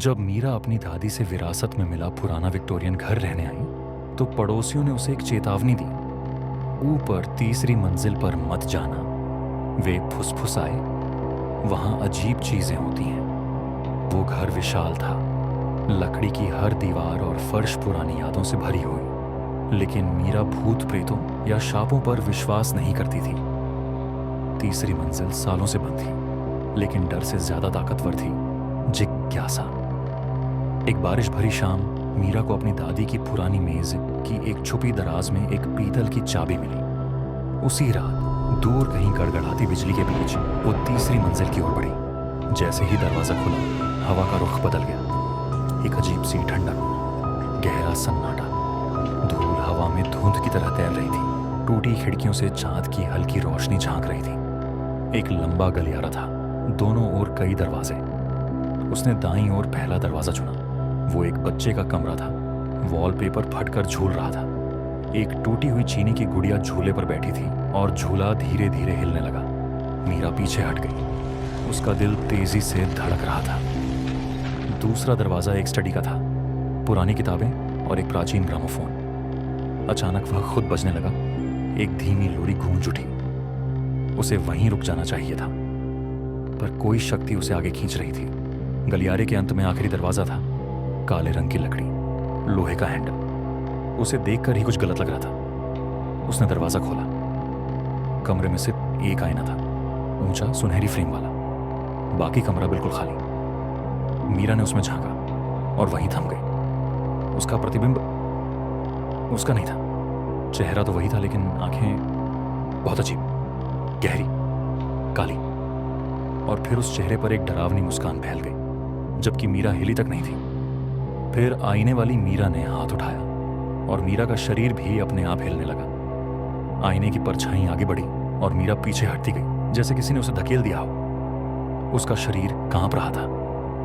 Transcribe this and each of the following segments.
जब मीरा अपनी दादी से विरासत में मिला पुराना विक्टोरियन घर रहने आई तो पड़ोसियों ने उसे एक चेतावनी दी। ऊपर तीसरी मंजिल पर मत जाना। वे फुसफुसाए, वहां अजीब चीजें होती हैं। वो घर विशाल था, लकड़ी की हर दीवार और फर्श पुरानी यादों से भरी हुई। लेकिन मीरा भूत प्रेतों या शापों पर विश्वास नहीं करती थी। तीसरी मंजिल सालों से बंद थी, लेकिन डर से ज्यादा ताकतवर थी जिज्ञासा। एक बारिश भरी शाम मीरा को अपनी दादी की पुरानी मेज की एक छुपी दराज में एक पीतल की चाबी मिली। उसी रात दूर कहीं गड़गड़ाती बिजली के बीच वो तीसरी मंजिल की ओर बढ़ी। जैसे ही दरवाजा खुला, हवा का रुख बदल गया। एक अजीब सी ठंडक, गहरा सन्नाटा, धूल हवा में धुंध की तरह तैर रही थी। टूटी खिड़कियों से चांद की हल्की रोशनी झांक रही थी। एक लंबा गलियारा था, दोनों ओर कई दरवाजे। उसने दाईं ओर पहला दरवाजा चुना। वो एक बच्चे का कमरा था। वॉलपेपर फटकर झूल रहा था। एक टूटी हुई चीनी की गुड़िया झूले पर बैठी थी और झूला धीरे धीरे हिलने लगा। मीरा पीछे हट गई। उसका दिल तेजी से धड़क रहा था। दूसरा दरवाजा एक स्टडी का था, पुरानी किताबें और एक प्राचीन ग्रामोफोन। अचानक वह खुद बजने लगा। एक धीमी लोरी गूंज उठी। उसे वहीं रुक जाना चाहिए था, पर कोई शक्ति उसे आगे खींच रही थी। गलियारे के अंत में आखिरी दरवाजा था, काले रंग की लकड़ी, लोहे का हैंडल। उसे देखकर ही कुछ गलत लग रहा था। उसने दरवाजा खोला। कमरे में सिर्फ एक आईना था, ऊंचा सुनहरी फ्रेम वाला। बाकी कमरा बिल्कुल खाली। मीरा ने उसमें झांका और वहीं थम गई। उसका प्रतिबिंब उसका नहीं था। चेहरा तो वही था, लेकिन आंखें बहुत अजीब, गहरी, काली। और फिर उस चेहरे पर एक डरावनी मुस्कान फैल गई, जबकि मीरा हिली तक नहीं थी। फिर आईने वाली मीरा ने हाथ उठाया और मीरा का शरीर भी अपने आप हिलने लगा। आईने की परछाई आगे बढ़ी और मीरा पीछे हटती गई, जैसे किसी ने उसे धकेल दिया हो। उसका शरीर कांप रहा था,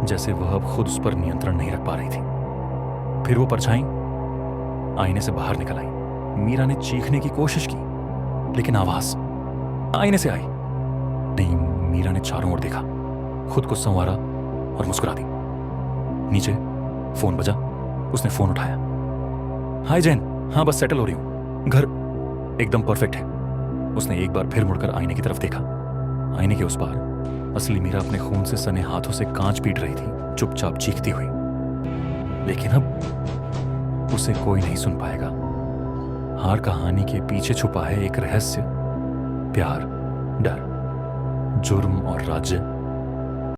जैसे वह अब खुद उस पर नियंत्रण नहीं रख पा रही थी। फिर वो परछाई आईने से बाहर निकल आई। मीरा ने चीखने की कोशिश की, लेकिन आवाज आईने से आई नहीं। मीरा ने चारों ओर देखा, खुद को संवारा और मुस्कुरा दी। नीचे फोन बजा। उसने फोन उठाया। हाय जैन, हाँ बस सेटल हो रही हूं, घर एकदम परफेक्ट है। उसने एक बार फिर मुड़कर आईने की तरफ देखा। आईने के उस पार असली मीरा अपने खून से सने हाथों से कांच पीट रही थी, चुपचाप चीखती हुई। लेकिन अब उसे कोई नहीं सुन पाएगा। हर कहानी के पीछे छुपा है एक रहस्य, प्यार, डर, जुर्म और राज्य।